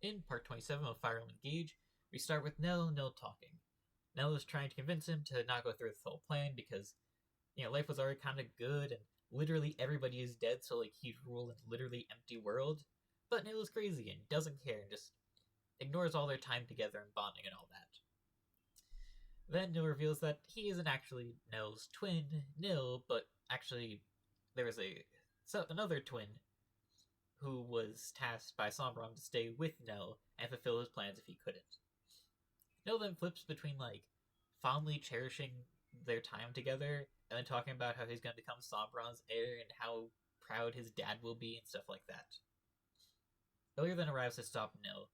In part 27 of Fire Emblem Engage, we start with Nell talking. Nell is trying to convince him to not go through with the whole plan because, life was already kind of good and literally everybody is dead, so he'd rule in literally empty world. But Nell is crazy and doesn't care and just ignores all their time together and bonding and all that. Then Nell reveals that he isn't actually Nell's twin, Nell, but actually there was another twin who was tasked by Sombron to stay with Nell and fulfill his plans if he couldn't. Nell then flips between fondly cherishing their time together and then talking about how he's going to become Sombron's heir and how proud his dad will be and stuff like that. Illyr then arrives to stop Nell,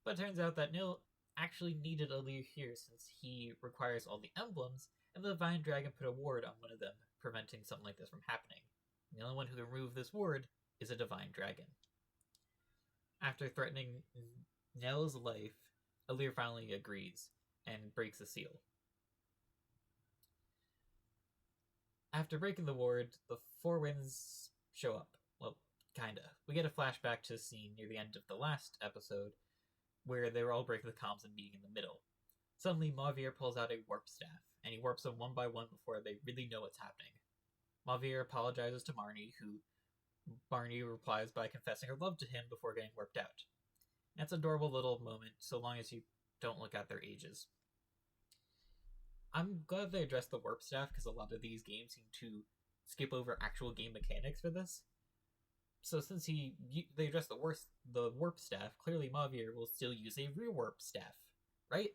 but it turns out that Nell actually needed Illyr here since he requires all the emblems, and the Divine Dragon put a ward on one of them, preventing something like this from happening. The only one who can remove this ward is a Divine Dragon. After threatening Nell's life, Illyr finally agrees and breaks the seal. After breaking the ward, the Four Winds show up. Well, kinda. We get a flashback to a scene near the end of the last episode where they were all breaking the comms and meeting in the middle. Suddenly, Mavier pulls out a warp staff, and he warps them one by one before they really know what's happening. Mavier apologizes to Marnie, who Marnie replies by confessing her love to him before getting warped out. That's an adorable little moment, so long as you don't look at their ages. I'm glad they addressed the warp staff, because a lot of these games seem to skip over actual game mechanics for this. So since they addressed the warp staff, clearly Mavier will still use a rewarp staff, right?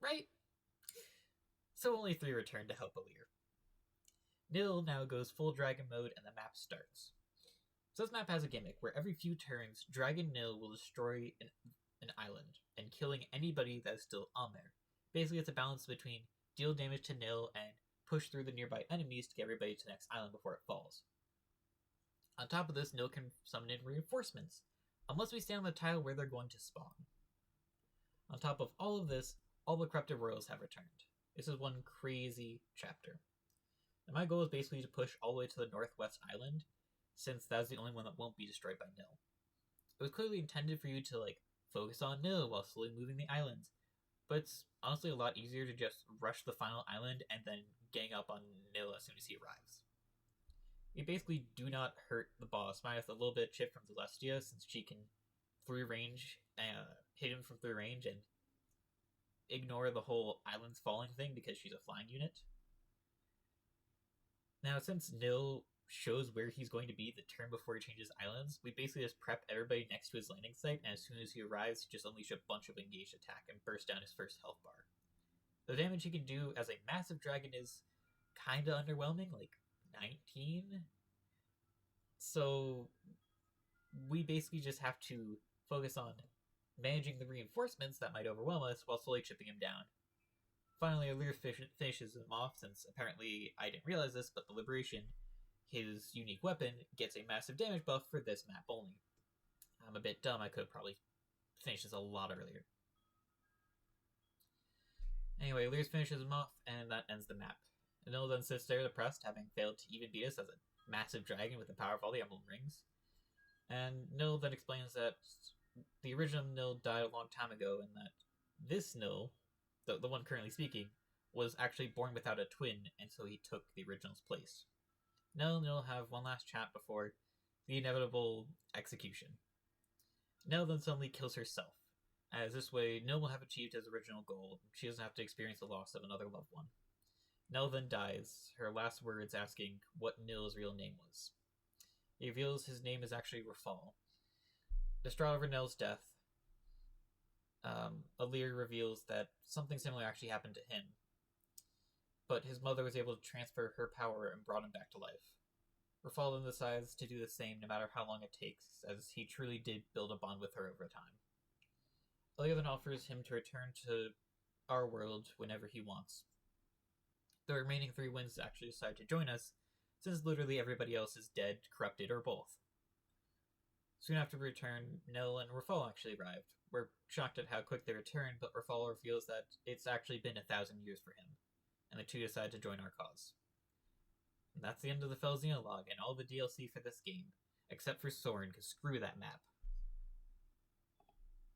Right? So only 3 return to help Illyr. Nil now goes full dragon mode and the map starts. So this map has a gimmick where every few turns, Dragon Nil will destroy an island and killing anybody that is still on there. Basically, it's a balance between deal damage to Nil and push through the nearby enemies to get everybody to the next island before it falls. On top of this, Nil can summon in reinforcements, unless we stand on the tile where they're going to spawn. On top of all of this, all the corrupted royals have returned. This is one crazy chapter. And my goal is basically to push all the way to the northwest island, since that's the only one that won't be destroyed by Nil. It was clearly intended for you to focus on Nil while slowly moving the islands, but it's honestly a lot easier to just rush the final island and then gang up on Nil as soon as he arrives. You basically do not hurt the boss, minus a little bit of chip from Celestia, since she can hit him from through range and ignore the whole islands falling thing because she's a flying unit. Now, since Nil shows where he's going to be the turn before he changes islands, we basically just prep everybody next to his landing site, and as soon as he arrives, he just unleash a bunch of engaged attack and burst down his first health bar. The damage he can do as a massive dragon is kinda underwhelming, 19. So we basically just have to focus on managing the reinforcements that might overwhelm us while slowly chipping him down. Finally, Illyr finishes him off, since apparently I didn't realize this, but the Liberation, his unique weapon, gets a massive damage buff for this map only. I'm a bit dumb, I could have probably finished this a lot earlier. Anyway, Illyr finishes him off, and that ends the map. Nil then sits there depressed, having failed to even beat us as a massive dragon with the power of all the Emblem rings. And Nil then explains that the original Nil died a long time ago, and that this Nil, the one currently speaking, was actually born without a twin, and so he took the original's place. Nil and Nil have one last chat before the inevitable execution. Nil then suddenly kills herself, as this way Nil will have achieved his original goal. She doesn't have to experience the loss of another loved one. Nil then dies, her last words asking what Nil's real name was. He reveals his name is actually Rafal. Distraught over Nil's death, Illyr reveals that something similar actually happened to him, but his mother was able to transfer her power and brought him back to life. Rafal then decides to do the same no matter how long it takes, as he truly did build a bond with her over time. Illyr then offers him to return to our world whenever he wants. The remaining 3 winds actually decide to join us, since literally everybody else is dead, corrupted, or both. Soon after we return, Nil and Rafal actually arrived. We're shocked at how quick they returned, but Rafal reveals that it's actually been 1,000 years for him, and the two decide to join our cause. And that's the end of the Fell Xenologue and all the DLC for this game, except for Soren, because screw that map.